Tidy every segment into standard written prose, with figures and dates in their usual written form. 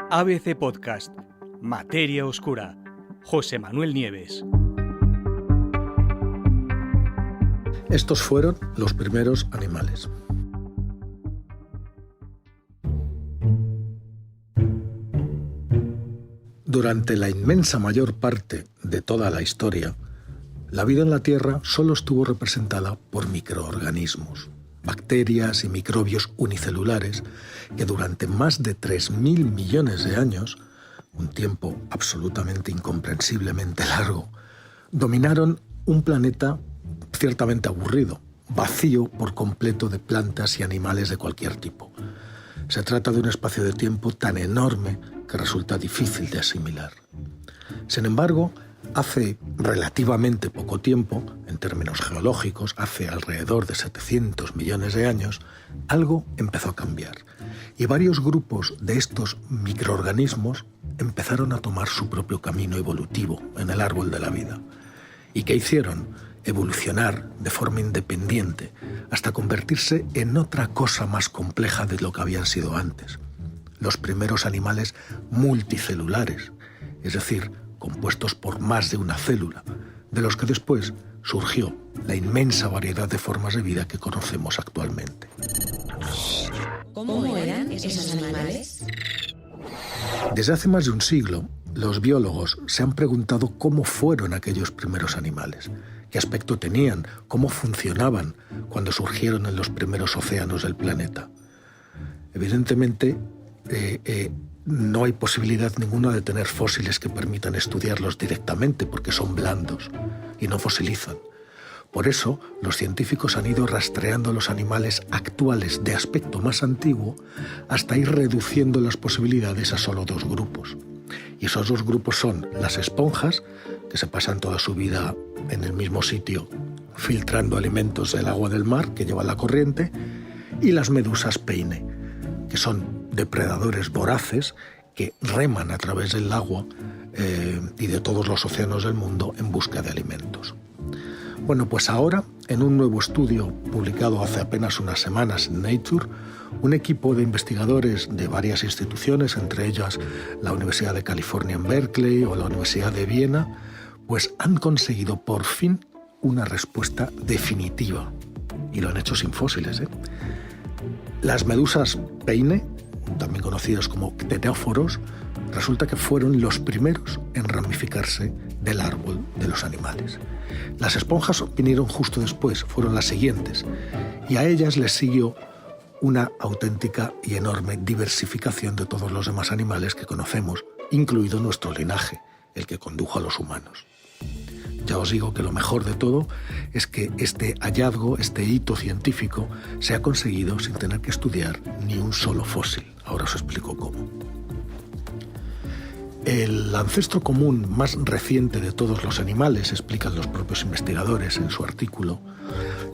ABC Podcast, Materia Oscura, José Manuel Nieves. Estos fueron los primeros animales. Durante la inmensa mayor parte de toda la historia, la vida en la Tierra solo estuvo representada por microorganismos, bacterias y microbios unicelulares que durante más de 3.000 millones de años, un tiempo absolutamente incomprensiblemente largo, dominaron un planeta ciertamente aburrido, vacío por completo de plantas y animales de cualquier tipo. Se trata de un espacio de tiempo tan enorme que resulta difícil de asimilar. Sin embargo, hace relativamente poco tiempo, en términos geológicos, hace alrededor de 700 millones de años, algo empezó a cambiar. Y varios grupos de estos microorganismos empezaron a tomar su propio camino evolutivo en el árbol de la vida. ¿Y qué hicieron? Evolucionar de forma independiente hasta convertirse en otra cosa más compleja de lo que habían sido antes. Los primeros animales multicelulares, es decir, compuestos por más de una célula, de los que después surgió la inmensa variedad de formas de vida que conocemos actualmente. ¿Cómo eran esos animales? Desde hace más de un siglo, los biólogos se han preguntado cómo fueron aquellos primeros animales, qué aspecto tenían, cómo funcionaban cuando surgieron en los primeros océanos del planeta. Evidentemente, no hay posibilidad ninguna de tener fósiles que permitan estudiarlos directamente porque son blandos y no fosilizan. Por eso, los científicos han ido rastreando los animales actuales de aspecto más antiguo hasta ir reduciendo las posibilidades a solo dos grupos. Y esos dos grupos son las esponjas, que se pasan toda su vida en el mismo sitio filtrando alimentos del agua del mar que lleva la corriente, y las medusas peine, que son depredadores voraces que reman a través del agua y de todos los océanos del mundo en busca de alimentos. Bueno, pues ahora, en un nuevo estudio publicado hace apenas unas semanas en Nature, un equipo de investigadores de varias instituciones, entre ellas la Universidad de California en Berkeley o la Universidad de Viena, pues han conseguido por fin una respuesta definitiva. Y lo han hecho sin fósiles, ¿eh? Las medusas peine, también conocidas como cteróforos, resulta que fueron los primeros en ramificarse del árbol de los animales. Las esponjas vinieron justo después, fueron las siguientes, y a ellas les siguió una auténtica y enorme diversificación de todos los demás animales que conocemos, incluido nuestro linaje, el que condujo a los humanos. Ya os digo que lo mejor de todo es que este hallazgo, este hito científico, se ha conseguido sin tener que estudiar ni un solo fósil. Ahora os explico cómo. El ancestro común más reciente de todos los animales, explican los propios investigadores en su artículo,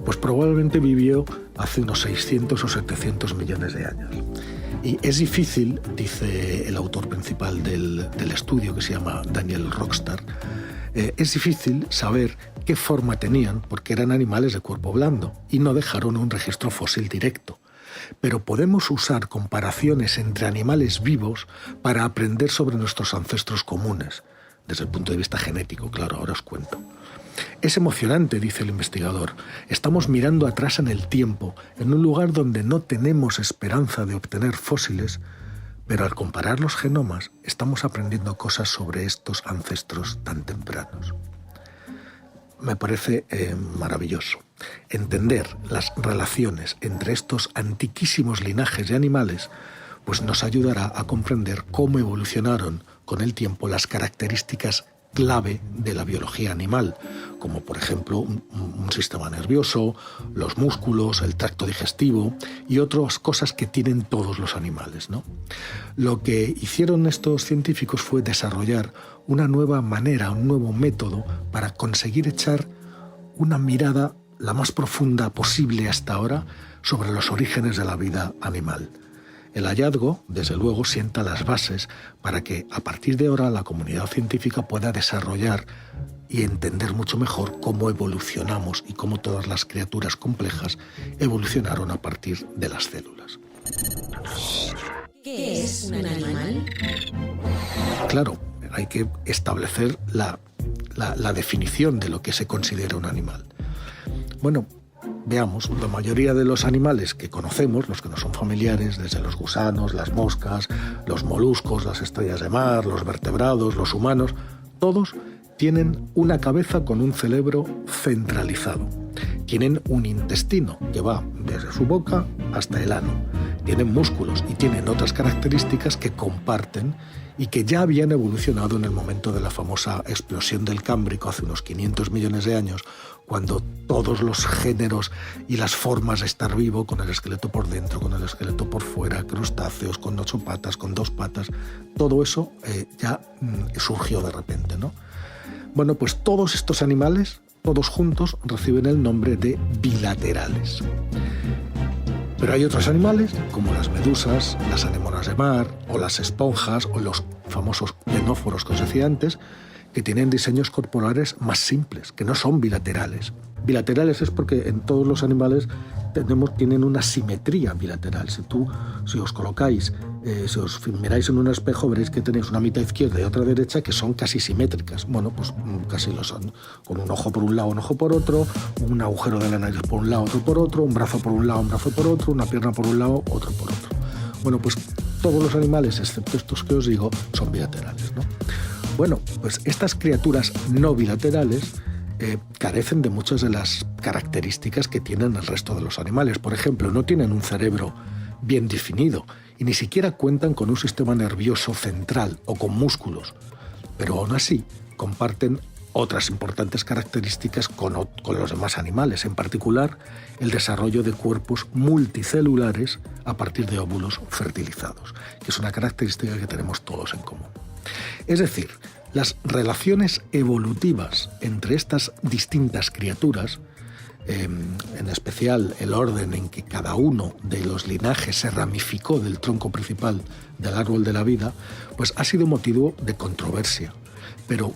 pues probablemente vivió hace unos 600 o 700 millones de años. Y es difícil, dice el autor principal del estudio, que se llama Daniel Rockstar, es difícil saber qué forma tenían porque eran animales de cuerpo blando y no dejaron un registro fósil directo. Pero podemos usar comparaciones entre animales vivos para aprender sobre nuestros ancestros comunes, desde el punto de vista genético, claro, ahora os cuento. Es emocionante, dice el investigador. Estamos mirando atrás en el tiempo, en un lugar donde no tenemos esperanza de obtener fósiles, pero al comparar los genomas estamos aprendiendo cosas sobre estos ancestros tan tempranos. Me parece maravilloso. Entender las relaciones entre estos antiquísimos linajes de animales pues nos ayudará a comprender cómo evolucionaron con el tiempo las características clave de la biología animal, como por ejemplo un sistema nervioso, los músculos, el tracto digestivo y otras cosas que tienen todos los animales, ¿no? Lo que hicieron estos científicos fue desarrollar una nueva manera, un nuevo método para conseguir echar una mirada la más profunda posible hasta ahora sobre los orígenes de la vida animal. El hallazgo, desde luego, sienta las bases para que, a partir de ahora, la comunidad científica pueda desarrollar y entender mucho mejor cómo evolucionamos y cómo todas las criaturas complejas evolucionaron a partir de las células. ¿Qué es un animal? claro, hay que establecer la definición de lo que se considera un animal. Bueno, veamos, la mayoría de los animales que conocemos, los que nos son familiares, desde los gusanos, las moscas, los moluscos, las estrellas de mar, los vertebrados, los humanos, todos tienen una cabeza con un cerebro centralizado. Tienen un intestino que va desde su boca hasta el ano. Tienen músculos y tienen otras características que comparten y que ya habían evolucionado en el momento de la famosa explosión del Cámbrico hace unos 500 millones de años, cuando todos los géneros y las formas de estar vivo, con el esqueleto por dentro, con el esqueleto por fuera, crustáceos, con 8 patas, con 2 patas, todo eso ya surgió de repente, ¿no? Bueno, pues todos estos animales, todos juntos, reciben el nombre de bilaterales. Pero hay otros animales, como las medusas, las anémonas de mar, o las esponjas, o los famosos ctenóforos que os decía antes, que tienen diseños corporales más simples, que no son bilaterales. Bilaterales es porque en todos los animales tienen una simetría bilateral. Si os colocáis, si os miráis en un espejo, veréis que tenéis una mitad izquierda y otra derecha que son casi simétricas. Bueno, pues casi lo son. Con un ojo por un lado, un ojo por otro, un agujero de la nariz por un lado, otro por otro, un brazo por un lado, un brazo por otro, una pierna por un lado, otro por otro. Bueno, pues todos los animales, excepto estos que os digo, son bilaterales, ¿no? Bueno, pues estas criaturas no bilaterales carecen de muchas de las características que tienen el resto de los animales. Por ejemplo, no tienen un cerebro bien definido y ni siquiera cuentan con un sistema nervioso central o con músculos, pero aún así comparten otras importantes características con los demás animales, en particular el desarrollo de cuerpos multicelulares a partir de óvulos fertilizados, que es una característica que tenemos todos en común. Es decir, las relaciones evolutivas entre estas distintas criaturas, en especial el orden en que cada uno de los linajes se ramificó del tronco principal del árbol de la vida, pues ha sido motivo de controversia. Pero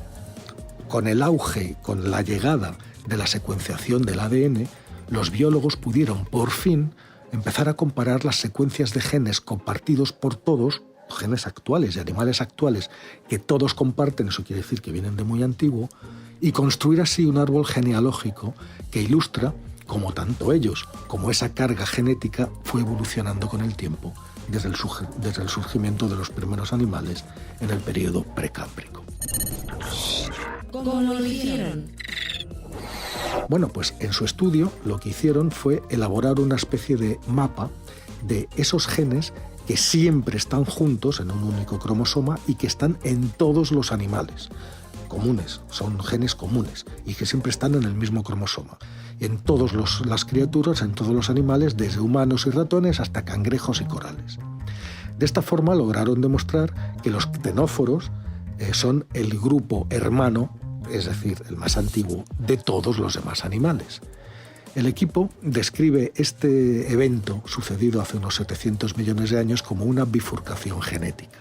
con el auge, con la llegada de la secuenciación del ADN, los biólogos pudieron por fin empezar a comparar las secuencias de genes compartidos por todos, genes actuales y animales actuales que todos comparten, eso quiere decir que vienen de muy antiguo, y construir así un árbol genealógico que ilustra cómo tanto ellos como esa carga genética fue evolucionando con el tiempo desde el surgimiento de los primeros animales en el periodo precámbrico. ¿Cómo lo hicieron? Bueno, pues en su estudio lo que hicieron fue elaborar una especie de mapa de esos genes que siempre están juntos en un único cromosoma y que están en todos los animales comunes, son genes comunes y que siempre están en el mismo cromosoma. En todas las criaturas, en todos los animales, desde humanos y ratones hasta cangrejos y corales. De esta forma lograron demostrar que los ctenóforos son el grupo hermano, es decir, el más antiguo, de todos los demás animales. El equipo describe este evento sucedido hace unos 700 millones de años como una bifurcación genética.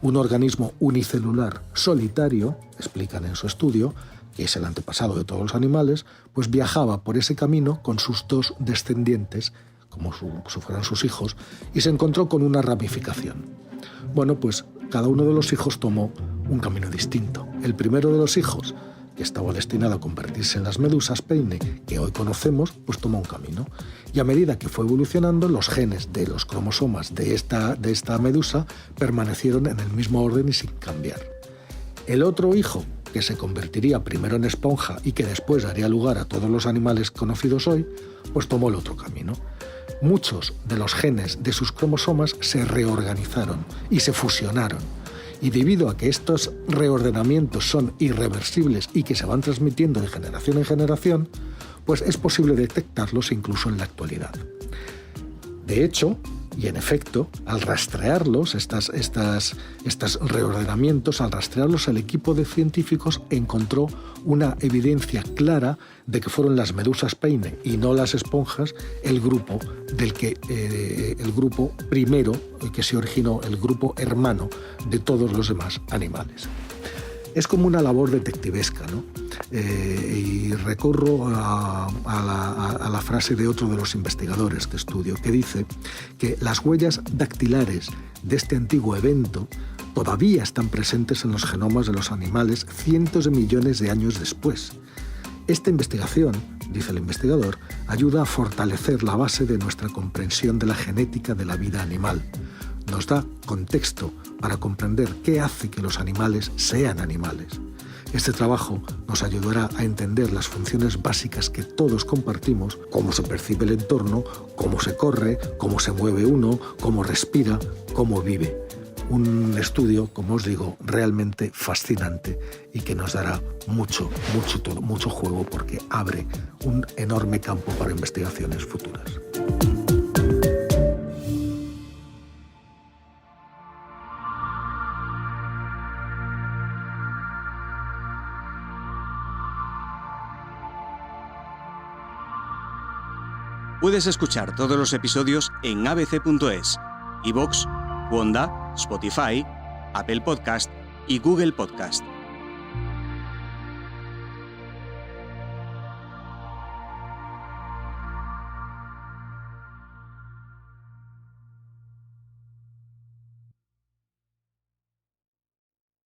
Un organismo unicelular solitario, explican en su estudio, que es el antepasado de todos los animales, pues viajaba por ese camino con sus dos descendientes, como si fueran sus hijos, y se encontró con una ramificación. Bueno, pues cada uno de los hijos tomó un camino distinto. El primero de los hijos, que estaba destinado a convertirse en las medusas peine que hoy conocemos, pues tomó un camino. Y a medida que fue evolucionando, los genes de los cromosomas de esta medusa permanecieron en el mismo orden y sin cambiar. El otro hijo, que se convertiría primero en esponja y que después daría lugar a todos los animales conocidos hoy, pues tomó el otro camino. Muchos de los genes de sus cromosomas se reorganizaron y se fusionaron. Y debido a que estos reordenamientos son irreversibles y que se van transmitiendo de generación en generación, pues es posible detectarlos incluso en la actualidad. De hecho, y en efecto, al rastrearlos, estos reordenamientos, al rastrearlos, el equipo de científicos encontró una evidencia clara de que fueron las medusas peine y no las esponjas el grupo el grupo primero que se originó, el grupo hermano de todos los demás animales. Es como una labor detectivesca, ¿no? Y recurro a la frase de otro de los investigadores que estudio, que dice que las huellas dactilares de este antiguo evento todavía están presentes en los genomas de los animales cientos de millones de años después. Esta investigación, dice el investigador, ayuda a fortalecer la base de nuestra comprensión de la genética de la vida animal. Nos da contexto para comprender qué hace que los animales sean animales. Este trabajo nos ayudará a entender las funciones básicas que todos compartimos, cómo se percibe el entorno, cómo se corre, cómo se mueve uno, cómo respira, cómo vive. Un estudio, como os digo, realmente fascinante y que nos dará mucho juego porque abre un enorme campo para investigaciones futuras. Puedes escuchar todos los episodios en abc.es, iVoox, Wanda, Spotify, Apple Podcast y Google Podcast.